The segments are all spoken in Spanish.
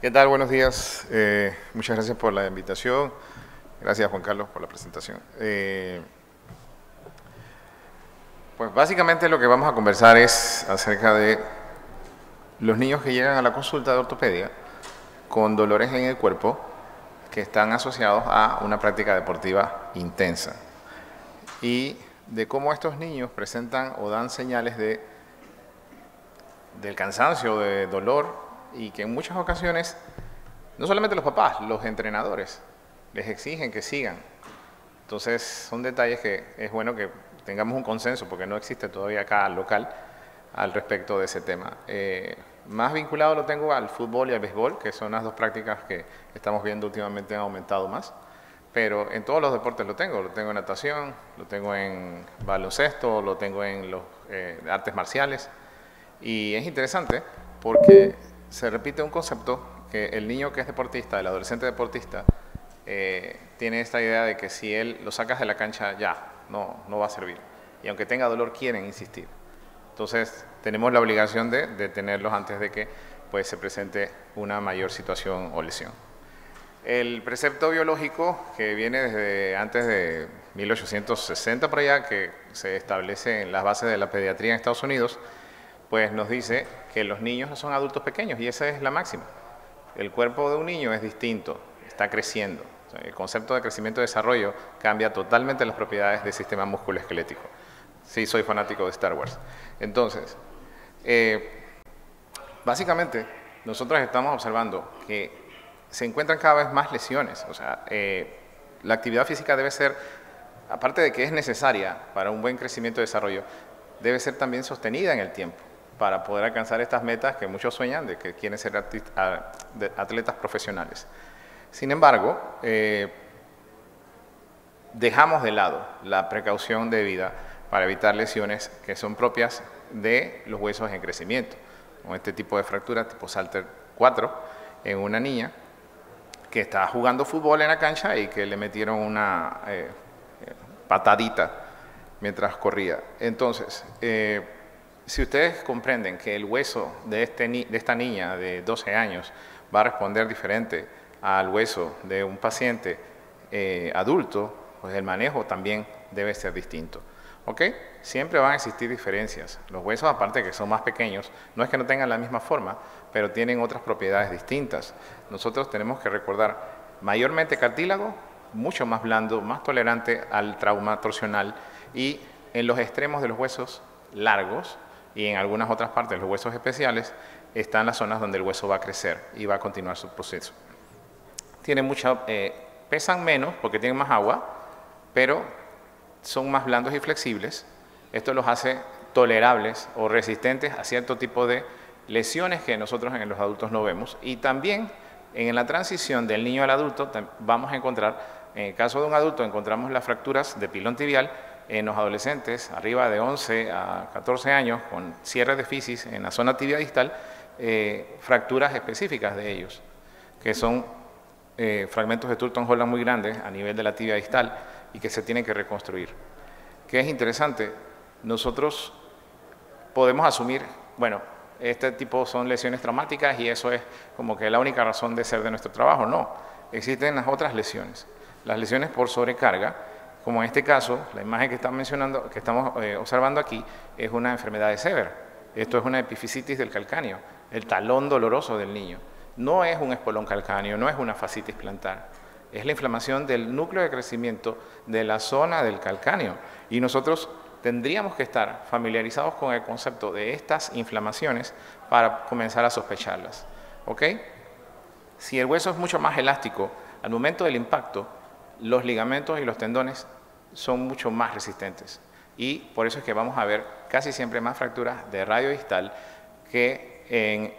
¿Qué tal? Buenos días. Muchas gracias por la invitación. Gracias, Juan Carlos, por la presentación. Pues básicamente lo que vamos a conversar es acerca de los niños que llegan a la consulta de ortopedia con dolores en el cuerpo que están asociados a una práctica deportiva intensa y de cómo estos niños presentan o dan señales del cansancio, de dolor, y que en muchas ocasiones, no solamente los papás, los entrenadores les exigen que sigan. Entonces son detalles que es bueno que tengamos un consenso, porque no existe todavía acá local al respecto de ese tema. Más vinculado lo tengo al fútbol y al béisbol, que son las dos prácticas que estamos viendo últimamente han aumentado más. Pero en todos los deportes lo tengo en natación, lo tengo en baloncesto, lo tengo en los artes marciales. Y es interesante porque se repite un concepto que el niño que es deportista, el adolescente deportista, tiene esta idea de que si él lo sacas de la cancha ya, no va a servir. Y aunque tenga dolor, quieren insistir. Entonces tenemos la obligación de tenerlos antes de que pues, se presente una mayor situación o lesión. El precepto biológico que viene desde antes de 1860 por allá, que se establece en las bases de la pediatría en Estados Unidos, pues nos dice que los niños no son adultos pequeños, y esa es la máxima. El cuerpo de un niño es distinto, está creciendo. O sea, el concepto de crecimiento y desarrollo cambia totalmente las propiedades del sistema musculoesquelético. Sí, soy fanático de Star Wars. Entonces, básicamente, nosotros estamos observando que se encuentran cada vez más lesiones. O sea, la actividad física debe ser, aparte de que es necesaria para un buen crecimiento y desarrollo, debe ser también sostenida en el tiempo para poder alcanzar estas metas que muchos sueñan de que quieren ser atletas profesionales. Sin embargo, dejamos de lado la precaución debida para evitar lesiones que son propias de los huesos en crecimiento, con este tipo de fractura tipo Salter 4 en una niña que estaba jugando fútbol en la cancha y que le metieron una patadita mientras corría. Entonces, si ustedes comprenden que el hueso de esta niña de 12 años va a responder diferente al hueso de un paciente adulto, pues el manejo también debe ser distinto. ¿Ok? Siempre van a existir diferencias. Los huesos, aparte de que son más pequeños, no es que no tengan la misma forma, pero tienen otras propiedades distintas. Nosotros tenemos que recordar, mayormente cartílago, mucho más blando, más tolerante al trauma torsional, y en los extremos de los huesos largos y en algunas otras partes de los huesos especiales están las zonas donde el hueso va a crecer y va a continuar su proceso. Pesan menos porque tienen más agua, pero son más blandos y flexibles. Esto los hace tolerables o resistentes a cierto tipo de lesiones que nosotros en los adultos no vemos. Y también en la transición del niño al adulto vamos a encontrar, en el caso de un adulto encontramos las fracturas de pilón tibial en los adolescentes arriba de 11 a 14 años con cierre de fisis en la zona tibia distal, fracturas específicas de ellos, que son fragmentos de Turton Holland muy grandes a nivel de la tibia distal y que se tienen que reconstruir. Que es interesante, nosotros podemos asumir, bueno, este tipo son lesiones traumáticas y eso es como que la única razón de ser de nuestro trabajo. No, existen las otras lesiones. Las lesiones por sobrecarga, como en este caso, la imagen que estamos observando aquí, es una enfermedad de Sever. Esto es una epifisitis del calcáneo, el talón doloroso del niño. No es un espolón calcáneo, no es una fascitis plantar. Es la inflamación del núcleo de crecimiento de la zona del calcáneo. Y nosotros tendríamos que estar familiarizados con el concepto de estas inflamaciones para comenzar a sospecharlas. ¿Ok? Si el hueso es mucho más elástico, al momento del impacto, los ligamentos y los tendones son mucho más resistentes. Y por eso es que vamos a ver casi siempre más fracturas de radio distal que en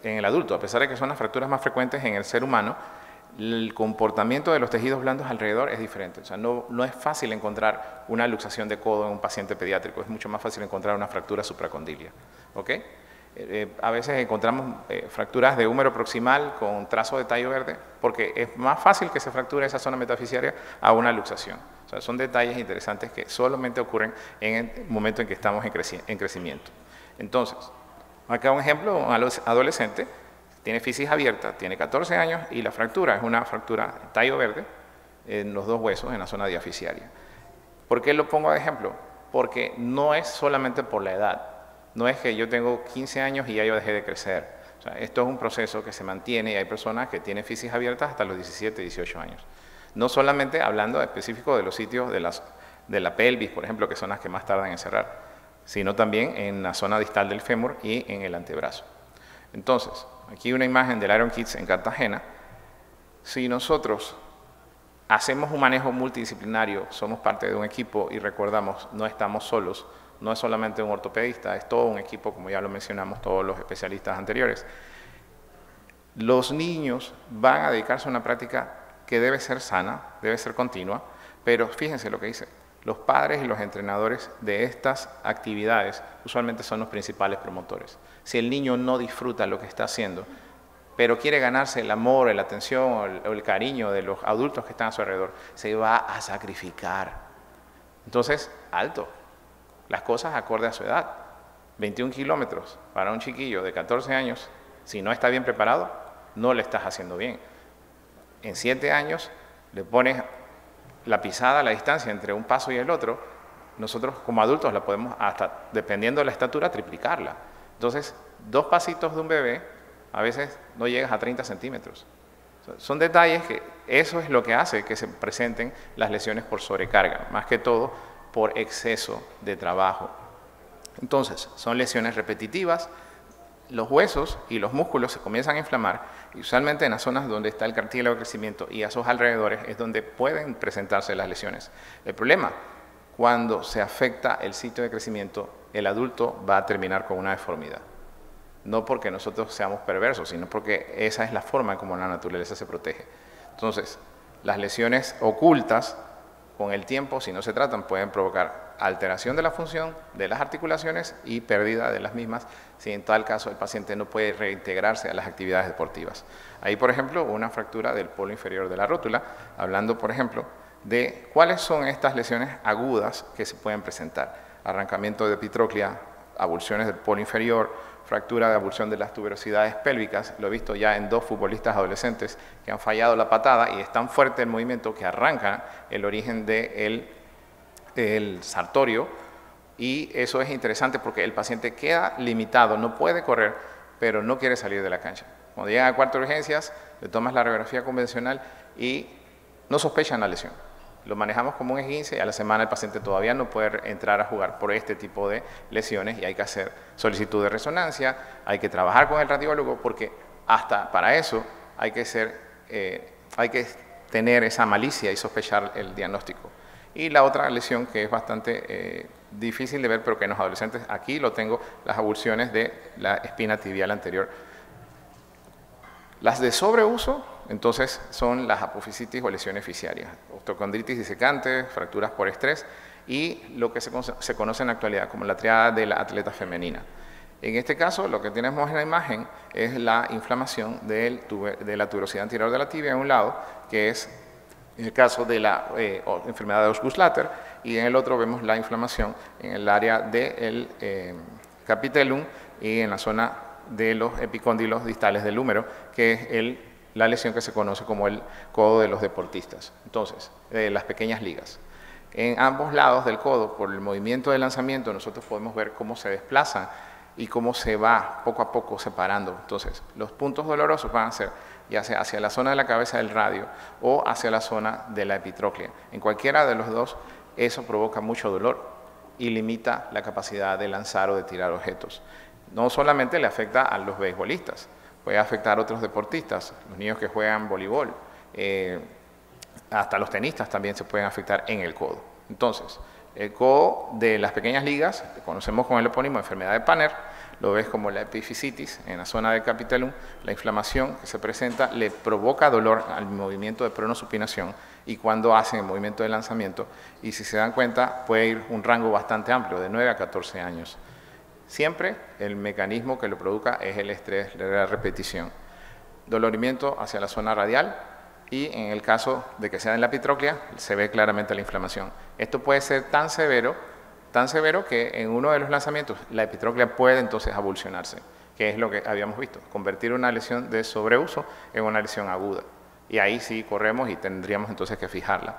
el adulto. A pesar de que son las fracturas más frecuentes en el ser humano, el comportamiento de los tejidos blandos alrededor es diferente. O sea, no es fácil encontrar una luxación de codo en un paciente pediátrico, es mucho más fácil encontrar una fractura supracondilia. ¿Ok? A veces encontramos fracturas de húmero proximal con trazo de tallo verde, porque es más fácil que se fracture esa zona metafisiaria a una luxación. O sea, son detalles interesantes que solamente ocurren en el momento en que estamos en crecimiento. Entonces, acá un ejemplo, un adolescente tiene fisis abierta, tiene 14 años y la fractura es una fractura tallo verde en los dos huesos en la zona diaficiaria. ¿Por qué lo pongo de ejemplo? Porque no es solamente por la edad, no es que yo tengo 15 años y ya yo dejé de crecer. O sea, esto es un proceso que se mantiene y hay personas que tienen fisis abiertas hasta los 17, 18 años. No solamente hablando específico de los sitios de la pelvis, por ejemplo, que son las que más tardan en cerrar, sino también en la zona distal del fémur y en el antebrazo. Entonces, aquí una imagen del Iron Kids en Cartagena. Si nosotros hacemos un manejo multidisciplinario, somos parte de un equipo y recordamos, no estamos solos, no es solamente un ortopedista, es todo un equipo, como ya lo mencionamos todos los especialistas anteriores. Los niños van a dedicarse a una práctica que debe ser sana, debe ser continua, pero fíjense lo que dice, los padres y los entrenadores de estas actividades usualmente son los principales promotores. Si el niño no disfruta lo que está haciendo, pero quiere ganarse el amor, la atención o el cariño de los adultos que están a su alrededor, se va a sacrificar. Entonces, alto, las cosas acorde a su edad. 21 kilómetros para un chiquillo de 14 años, si no está bien preparado, no le estás haciendo bien. En 7 años le pones la pisada, la distancia entre un paso y el otro, nosotros como adultos la podemos, hasta dependiendo de la estatura, triplicarla. Entonces, 2 pasitos de un bebé, a veces no llegas a 30 centímetros. Son detalles que eso es lo que hace que se presenten las lesiones por sobrecarga, más que todo por exceso de trabajo. Entonces, son lesiones repetitivas, los huesos y los músculos se comienzan a inflamar, y usualmente en las zonas donde está el cartílago de crecimiento y a sus alrededores es donde pueden presentarse las lesiones. El problema, cuando se afecta el sitio de crecimiento, el adulto va a terminar con una deformidad. No porque nosotros seamos perversos, sino porque esa es la forma en cómo la naturaleza se protege. Entonces, las lesiones ocultas, con el tiempo, si no se tratan, pueden provocar alteración de la función de las articulaciones y pérdida de las mismas, si en tal caso el paciente no puede reintegrarse a las actividades deportivas. Ahí, por ejemplo, una fractura del polo inferior de la rótula, hablando, por ejemplo, de cuáles son estas lesiones agudas que se pueden presentar. Arrancamiento de epitróclea, avulsiones del polo inferior, fractura de avulsión de las tuberosidades pélvicas, lo he visto ya en 2 futbolistas adolescentes que han fallado la patada y es tan fuerte el movimiento que arranca el origen del sartorio, y eso es interesante porque el paciente queda limitado, no puede correr, pero no quiere salir de la cancha. Cuando llegan a cuarto de urgencias, le tomas la radiografía convencional y no sospechan la lesión. Lo manejamos como un esguince y a la semana el paciente todavía no puede entrar a jugar por este tipo de lesiones y hay que hacer solicitud de resonancia, hay que trabajar con el radiólogo porque hasta para eso hay que tener esa malicia y sospechar el diagnóstico. Y la otra lesión que es bastante difícil de ver, pero que en los adolescentes, aquí lo tengo, las avulsiones de la espina tibial anterior. Las de sobreuso, entonces, son las apofisitis o lesiones fisiarias, osteocondritis disecante, fracturas por estrés y lo que se conoce en la actualidad como la triada de la atleta femenina. En este caso, lo que tenemos en la imagen es la inflamación de la tuberosidad anterior de la tibia en un lado, que es en el caso de la enfermedad de Osgood-Schlatter, y en el otro vemos la inflamación en el área del capitellum y en la zona de los epicóndilos distales del húmero, que es la lesión que se conoce como el codo de los deportistas. Entonces, las pequeñas ligas. En ambos lados del codo, por el movimiento de lanzamiento, nosotros podemos ver cómo se desplaza y cómo se va poco a poco separando. Entonces, los puntos dolorosos van a ser ya sea hacia la zona de la cabeza del radio o hacia la zona de la epitróclea. En cualquiera de los dos, eso provoca mucho dolor y limita la capacidad de lanzar o de tirar objetos. No solamente le afecta a los beisbolistas, puede afectar a otros deportistas, los niños que juegan voleibol, hasta los tenistas también se pueden afectar en el codo. Entonces, el codo de las pequeñas ligas, que conocemos con el epónimo enfermedad de Panner, lo ves como la epifisitis en la zona del capitellum, la inflamación que se presenta le provoca dolor al movimiento de pronosupinación y cuando hacen el movimiento de lanzamiento, y si se dan cuenta puede ir un rango bastante amplio, de 9 a 14 años. Siempre el mecanismo que lo provoca es el estrés de la repetición. Dolorimiento hacia la zona radial y en el caso de que sea en la epitróclea se ve claramente la inflamación. Esto puede ser tan severo que en uno de los lanzamientos la epitróclea puede entonces avulsionarse que es lo que habíamos visto, convertir una lesión de sobreuso en una lesión aguda. Y ahí sí corremos y tendríamos entonces que fijarla.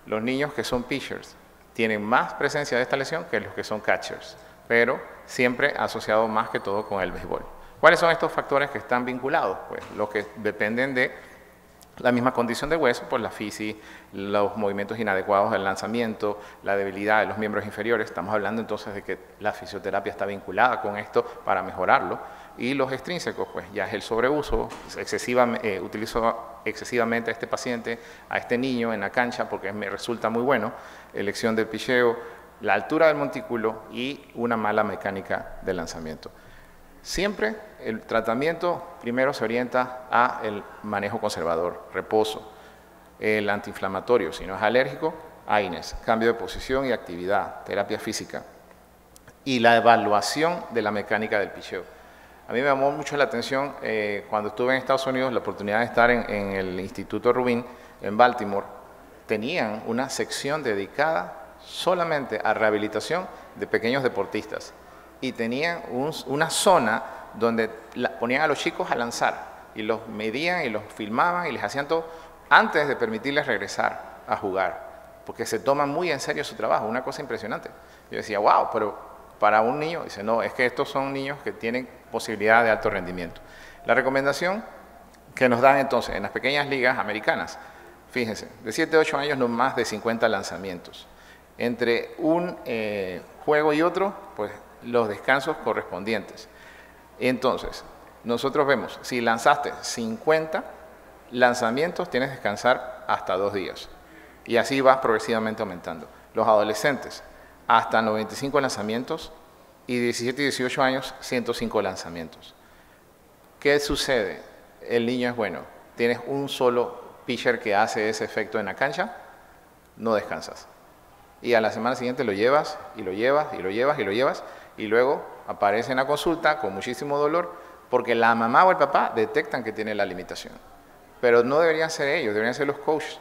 Los niños que son pitchers tienen más presencia de esta lesión que los que son catchers, pero siempre asociado más que todo con el béisbol. ¿Cuáles son estos factores que están vinculados? Pues los que dependen de la misma condición de hueso, pues la fisis, los movimientos inadecuados del lanzamiento, la debilidad de los miembros inferiores. Estamos hablando entonces de que la fisioterapia está vinculada con esto para mejorarlo. Y los extrínsecos, pues ya es el sobreuso, utilizo excesivamente a este paciente, a este niño en la cancha porque me resulta muy bueno, elección del picheo, la altura del montículo y una mala mecánica de lanzamiento. Siempre el tratamiento primero se orienta a el manejo conservador, reposo, el antiinflamatorio, si no es alérgico, AINES, cambio de posición y actividad, terapia física y la evaluación de la mecánica del picheo. A mí me llamó mucho la atención cuando estuve en Estados Unidos, la oportunidad de estar en el Instituto Rubin en Baltimore, tenían una sección dedicada solamente a rehabilitación de pequeños deportistas y tenían una zona donde ponían a los chicos a lanzar y los medían y los filmaban y les hacían todo antes de permitirles regresar a jugar, porque se toman muy en serio su trabajo, una cosa impresionante. Yo decía, wow, pero para un niño, dice, no, es que estos son niños que tienen posibilidad de alto rendimiento. La recomendación que nos dan entonces en las pequeñas ligas americanas, fíjense, de 7 a 8 años no más de 50 lanzamientos. Entre un juego y otro, pues los descansos correspondientes. Entonces, nosotros vemos, si lanzaste 50 lanzamientos, tienes que descansar hasta 2 días. Y así vas progresivamente aumentando. Los adolescentes, hasta 95 lanzamientos y 17 y 18 años, 105 lanzamientos. ¿Qué sucede? El niño es bueno. Tienes un solo pitcher que hace ese efecto en la cancha, no descansas. Y a la semana siguiente lo llevas, y lo llevas, y lo llevas, y lo llevas, y luego aparece en la consulta con muchísimo dolor porque la mamá o el papá detectan que tiene la limitación. Pero no deberían ser ellos, deberían ser los coaches.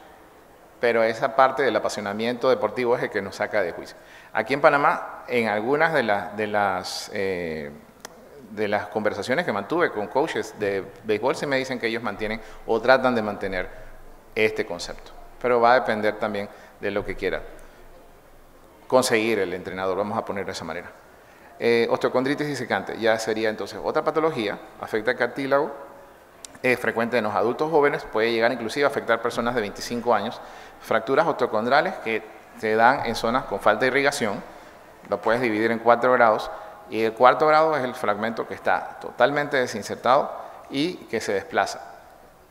Pero esa parte del apasionamiento deportivo es el que nos saca de juicio. Aquí en Panamá, en algunas de las conversaciones que mantuve con coaches de béisbol, se me dicen que ellos mantienen o tratan de mantener este concepto. Pero va a depender también de lo que quiera conseguir el entrenador, vamos a ponerlo de esa manera. Osteocondritis disecante, ya sería entonces otra patología, afecta el cartílago, es frecuente en los adultos jóvenes, puede llegar inclusive a afectar personas de 25 años, fracturas osteocondrales que se dan en zonas con falta de irrigación, lo puedes dividir en 4 grados, y el 4º grado es el fragmento que está totalmente desinsertado y que se desplaza.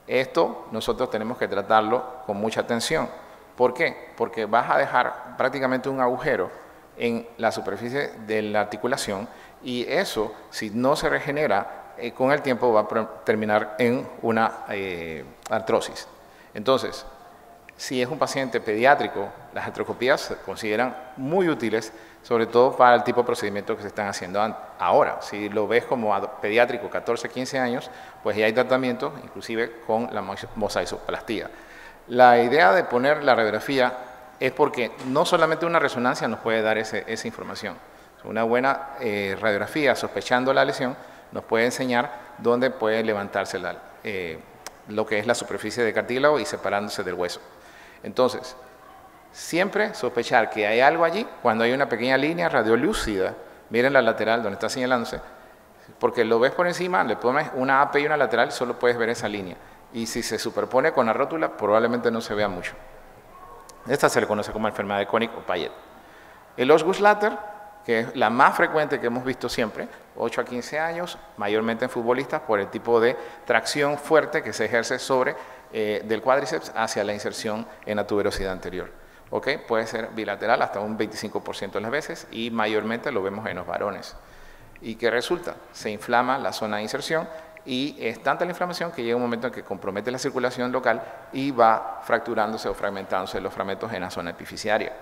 Esto nosotros tenemos que tratarlo con mucha atención. ¿Por qué? Porque vas a dejar prácticamente un agujero en la superficie de la articulación y eso, si no se regenera, con el tiempo va a terminar en una artrosis. Entonces, si es un paciente pediátrico, las artroscopías se consideran muy útiles, sobre todo para el tipo de procedimientos que se están haciendo ahora. Si lo ves como pediátrico, 14, 15 años, pues ya hay tratamientos, inclusive con la mosaicoplastia. La idea de poner la radiografía es porque no solamente una resonancia nos puede dar esa información. Una buena radiografía, sospechando la lesión, nos puede enseñar dónde puede levantarse lo que es la superficie de cartílago y separándose del hueso. Entonces, siempre sospechar que hay algo allí cuando hay una pequeña línea radiolúcida, miren la lateral donde está señalándose, porque lo ves por encima, le pones una AP y una lateral y solo puedes ver esa línea. Y si se superpone con la rótula, probablemente no se vea mucho. Esta se le conoce como enfermedad de Koenig o Payet. El Osgood-Schlatter, que es la más frecuente que hemos visto siempre, 8 a 15 años, mayormente en futbolistas, por el tipo de tracción fuerte que se ejerce sobre del cuádriceps hacia la inserción en la tuberosidad anterior. ¿Okay? Puede ser bilateral hasta un 25% de las veces y mayormente lo vemos en los varones. ¿Y qué resulta? Se inflama la zona de inserción y es tanta la inflamación que llega un momento en que compromete la circulación local y va fracturándose o fragmentándose los fragmentos en la zona epifisiaria.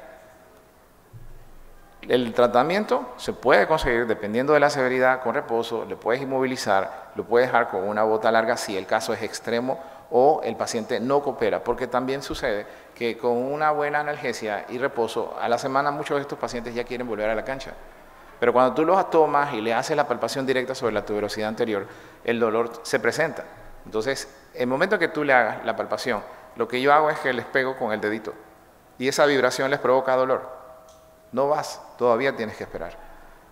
El tratamiento se puede conseguir dependiendo de la severidad con reposo, le puedes inmovilizar, lo puedes dejar con una bota larga si el caso es extremo o el paciente no coopera, porque también sucede que con una buena analgesia y reposo a la semana muchos de estos pacientes ya quieren volver a la cancha. Pero cuando tú los tomas y le haces la palpación directa sobre la tuberosidad anterior, el dolor se presenta. Entonces, el momento que tú le hagas la palpación, lo que yo hago es que les pego con el dedito y esa vibración les provoca dolor. No vas, todavía tienes que esperar.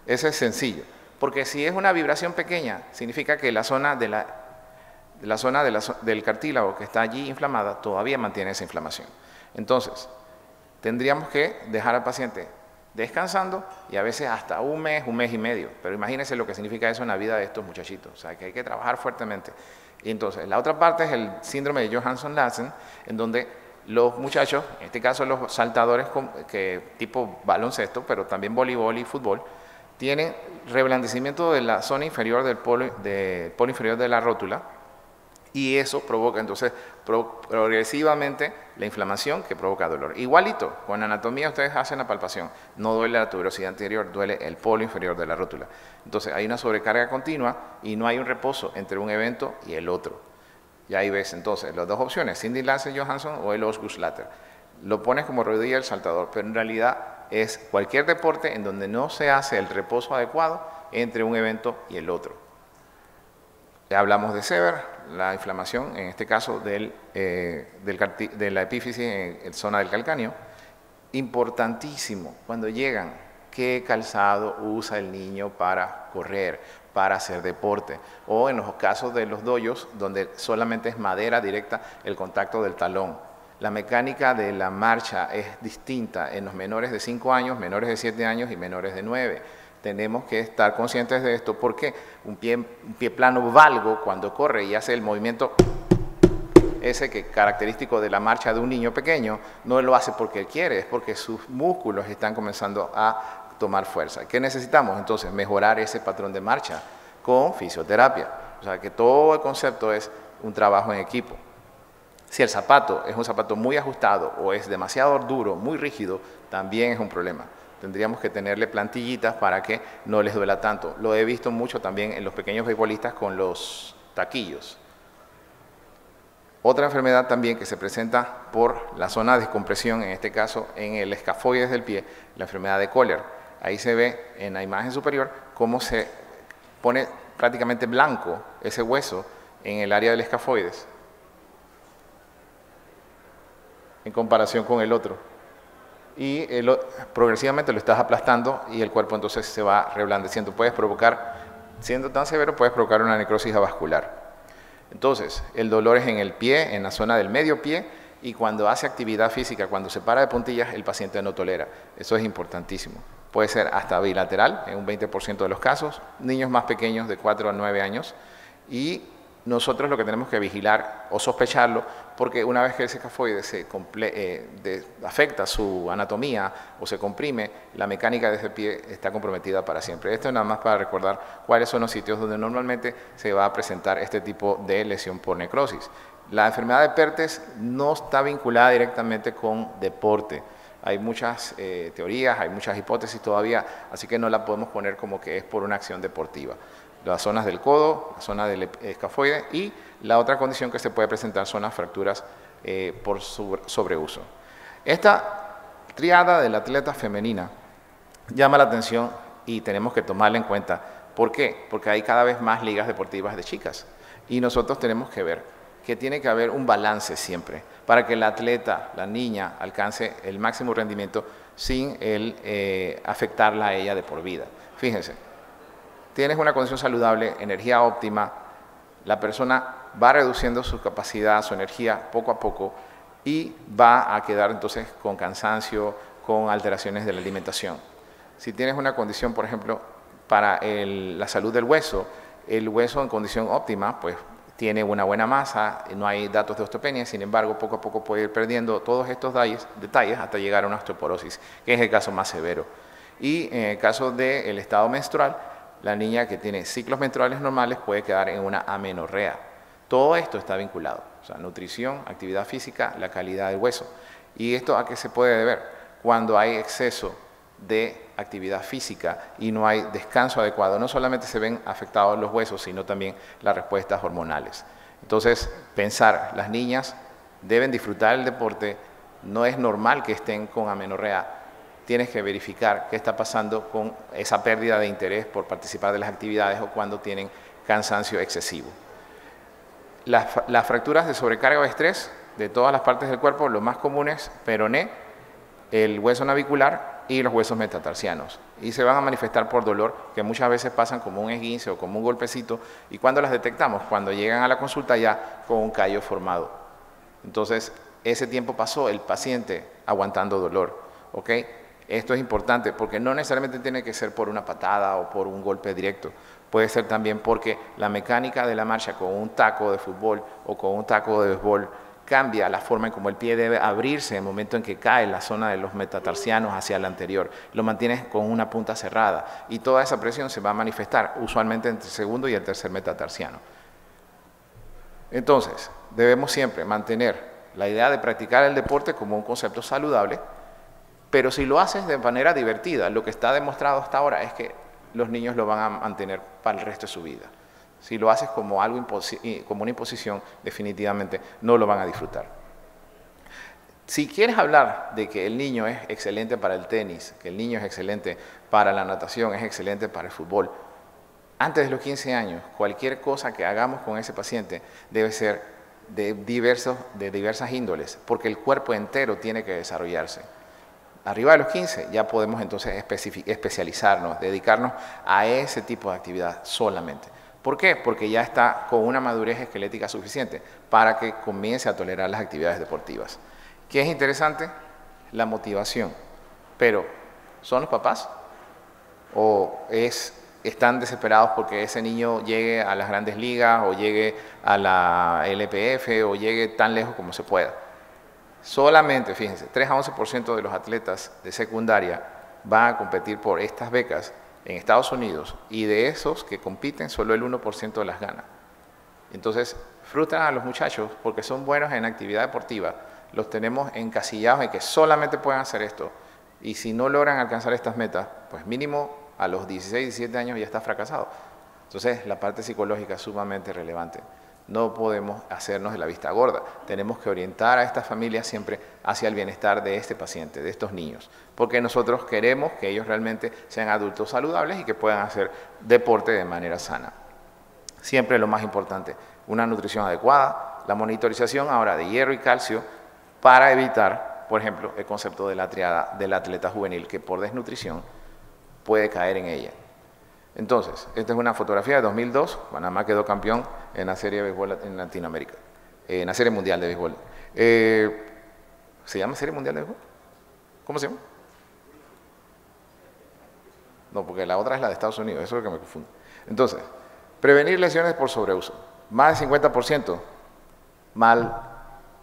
Eso es sencillo, porque si es una vibración pequeña, significa que la zona del cartílago que está allí inflamada todavía mantiene esa inflamación. Entonces, tendríamos que dejar al paciente descansando y a veces hasta un mes y medio. Pero imagínense lo que significa eso en la vida de estos muchachitos. O sea, que hay que trabajar fuertemente. Y entonces, la otra parte es el síndrome de Johansson-Larsen, en donde los muchachos, en este caso los saltadores tipo baloncesto, pero también voleibol y fútbol, tienen reblandecimiento de la zona inferior del polo inferior de la rótula, y eso provoca entonces progresivamente la inflamación que provoca dolor. Igualito, con anatomía ustedes hacen la palpación, no duele la tuberosidad anterior, duele el polo inferior de la rótula. Entonces hay una sobrecarga continua y no hay un reposo entre un evento y el otro. Y ahí ves entonces las dos opciones, Cindy Lancer-Johansson o el Osgood-Schlatter. Lo pones como rodilla del saltador, pero en realidad es cualquier deporte en donde no se hace el reposo adecuado entre un evento y el otro. Ya hablamos de Sever, la inflamación, en este caso de la epífisis en zona del calcáneo. Importantísimo, cuando llegan, qué calzado usa el niño para correr, para hacer deporte, o en los casos de los dojos, donde solamente es madera directa el contacto del talón. La mecánica de la marcha es distinta en los menores de 5 años, menores de 7 años y menores de 9. Tenemos que estar conscientes de esto porque un pie plano valgo cuando corre y hace el movimiento ese que es característico de la marcha de un niño pequeño, no lo hace porque él quiere, es porque sus músculos están comenzando a tomar fuerza. ¿Qué necesitamos? Entonces, mejorar ese patrón de marcha con fisioterapia. O sea, que todo el concepto es un trabajo en equipo. Si el zapato es un zapato muy ajustado o es demasiado duro, muy rígido, también es un problema. Tendríamos que tenerle plantillitas para que no les duela tanto. Lo he visto mucho también en los pequeños beisbolistas con los taquillos. Otra enfermedad también que se presenta por la zona de descompresión, en este caso en el escafoides del pie, la enfermedad de Kohler. Ahí se ve en la imagen superior cómo se pone prácticamente blanco ese hueso en el área del escafoides en comparación con el otro. Y progresivamente lo estás aplastando y el cuerpo entonces se va reblandeciendo. Puedes provocar, siendo tan severo, puedes provocar una necrosis vascular. Entonces, el dolor es en el pie, en la zona del medio pie, y cuando hace actividad física, cuando se para de puntillas, el paciente no tolera. Eso es importantísimo. Puede ser hasta bilateral, en un 20% de los casos, niños más pequeños de 4 a 9 años, y nosotros lo que tenemos que vigilar o sospecharlo, porque una vez que ese escafoide afecta su anatomía o se comprime, la mecánica de ese pie está comprometida para siempre. Esto es nada más para recordar cuáles son los sitios donde normalmente se va a presentar este tipo de lesión por necrosis. La enfermedad de Perthes no está vinculada directamente con deporte. Hay muchas teorías, hay muchas hipótesis todavía, así que no la podemos poner como que es por una acción deportiva. Las zonas del codo, la zona del escafoide y la otra condición que se puede presentar son las fracturas por sobreuso. Esta triada de la atleta femenina llama la atención y tenemos que tomarla en cuenta. ¿Por qué? Porque hay cada vez más ligas deportivas de chicas y nosotros tenemos que ver que tiene que haber un balance siempre para que la atleta, la niña, alcance el máximo rendimiento sin afectarla a ella de por vida. Fíjense. Tienes una condición saludable, energía óptima, la persona va reduciendo su capacidad, su energía poco a poco y va a quedar entonces con cansancio, con alteraciones de la alimentación. Si tienes una condición, por ejemplo, para la salud del hueso, el hueso en condición óptima, pues tiene una buena masa, no hay datos de osteopenia, sin embargo, poco a poco puede ir perdiendo todos estos detalles hasta llegar a una osteoporosis, que es el caso más severo. Y en el caso del estado menstrual, la niña que tiene ciclos menstruales normales puede quedar en una amenorrea. Todo esto está vinculado, o sea, nutrición, actividad física, la calidad del hueso. ¿Y esto a qué se puede deber? Cuando hay exceso de actividad física y no hay descanso adecuado, no solamente se ven afectados los huesos, sino también las respuestas hormonales. Entonces, pensar, las niñas deben disfrutar el deporte, no es normal que estén con amenorrea. tienes que verificar qué está pasando con esa pérdida de interés por participar de las actividades o cuando tienen cansancio excesivo. Las fracturas de sobrecarga o estrés de todas las partes del cuerpo, lo más comunes, peroné, el hueso navicular y los huesos metatarsianos. Y se van a manifestar por dolor, que muchas veces pasan como un esguince o como un golpecito. ¿Y cuando las detectamos? Cuando llegan a la consulta ya con un callo formado. Entonces, ese tiempo pasó el paciente aguantando dolor. ¿Ok? Esto es importante porque no necesariamente tiene que ser por una patada o por un golpe directo. Puede ser también porque la mecánica de la marcha con un taco de fútbol o con un taco de béisbol cambia la forma en cómo el pie debe abrirse en el momento en que cae en la zona de los metatarsianos hacia el anterior. Lo mantienes con una punta cerrada y toda esa presión se va a manifestar usualmente entre el segundo y el tercer metatarsiano. Entonces, debemos siempre mantener la idea de practicar el deporte como un concepto saludable, pero si lo haces de manera divertida, lo que está demostrado hasta ahora es que los niños lo van a mantener para el resto de su vida. Si lo haces como como una imposición, definitivamente no lo van a disfrutar. Si quieres hablar de que el niño es excelente para el tenis, que el niño es excelente para la natación, es excelente para el fútbol, antes de los 15 años, cualquier cosa que hagamos con ese paciente debe ser de diversas índoles, porque el cuerpo entero tiene que desarrollarse. Arriba de los 15 ya podemos entonces especializarnos, dedicarnos a ese tipo de actividad solamente. ¿Por qué? Porque ya está con una madurez esquelética suficiente para que comience a tolerar las actividades deportivas. ¿Qué es interesante? La motivación. Pero, ¿son los papás? ¿O están desesperados porque ese niño llegue a las grandes ligas o llegue a la LPF o llegue tan lejos como se pueda? Solamente, fíjense, 3 a 11% de los atletas de secundaria van a competir por estas becas en Estados Unidos y de esos que compiten solo el 1% las gana. Entonces, frustran a los muchachos porque son buenos en actividad deportiva, los tenemos encasillados en que solamente pueden hacer esto y si no logran alcanzar estas metas, pues mínimo a los 16, 17 años ya está fracasado. Entonces, la parte psicológica es sumamente relevante. No podemos hacernos de la vista gorda. Tenemos que orientar a estas familias siempre hacia el bienestar de este paciente, de estos niños, porque nosotros queremos que ellos realmente sean adultos saludables y que puedan hacer deporte de manera sana. Siempre lo más importante, una nutrición adecuada, la monitorización ahora de hierro y calcio para evitar, por ejemplo, el concepto de la triada del atleta juvenil que por desnutrición puede caer en ella. Entonces, esta es una fotografía de 2002, Panamá quedó campeón en la serie de béisbol en Latinoamérica, en la serie mundial de béisbol. ¿Se llama serie mundial de béisbol? ¿Cómo se llama? No, porque la otra es la de Estados Unidos, eso es lo que me confunde. Entonces, prevenir lesiones por sobreuso, más del 50%, mal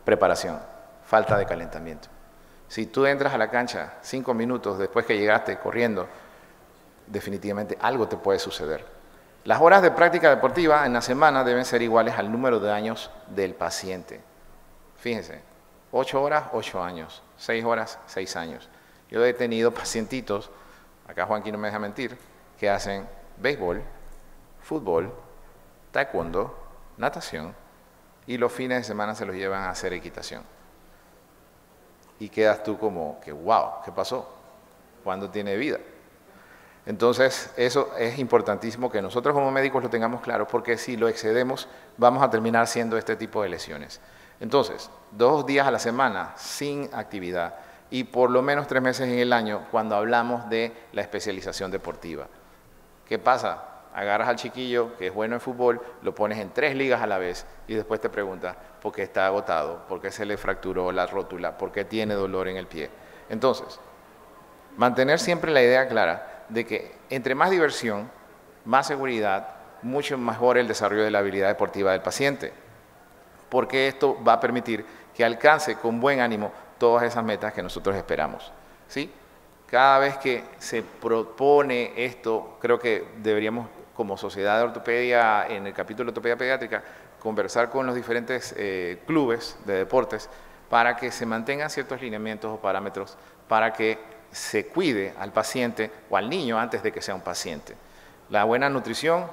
preparación, falta de calentamiento. Si tú entras a la cancha 5 minutos después que llegaste corriendo, definitivamente algo te puede suceder. Las horas de práctica deportiva en la semana deben ser iguales al número de años del paciente. Fíjense, 8 horas, 8 años, 6 horas, 6 años. Yo he tenido pacientitos, acá Juanqui no me deja mentir, que hacen béisbol, fútbol, taekwondo, natación y los fines de semana se los llevan a hacer equitación. Y quedas tú como que, wow, ¿qué pasó? ¿Cuándo tiene vida? Entonces, eso es importantísimo que nosotros como médicos lo tengamos claro, porque si lo excedemos, vamos a terminar siendo este tipo de lesiones. Entonces, 2 días a la semana sin actividad y por lo menos 3 meses en el año cuando hablamos de la especialización deportiva. ¿Qué pasa? Agarras al chiquillo que es bueno en fútbol, lo pones en 3 ligas a la vez y después te preguntas por qué está agotado, por qué se le fracturó la rótula, por qué tiene dolor en el pie. Entonces, mantener siempre la idea clara de que entre más diversión, más seguridad, mucho mejor el desarrollo de la habilidad deportiva del paciente, porque esto va a permitir que alcance con buen ánimo todas esas metas que nosotros esperamos, ¿sí? Cada vez que se propone esto, creo que deberíamos, como Sociedad de Ortopedia, en el capítulo de Ortopedia Pediátrica, conversar con los diferentes clubes de deportes para que se mantengan ciertos lineamientos o parámetros para que se cuide al paciente o al niño antes de que sea un paciente. La buena nutrición,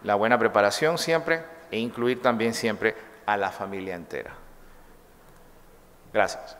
la buena preparación siempre e incluir también siempre a la familia entera. Gracias.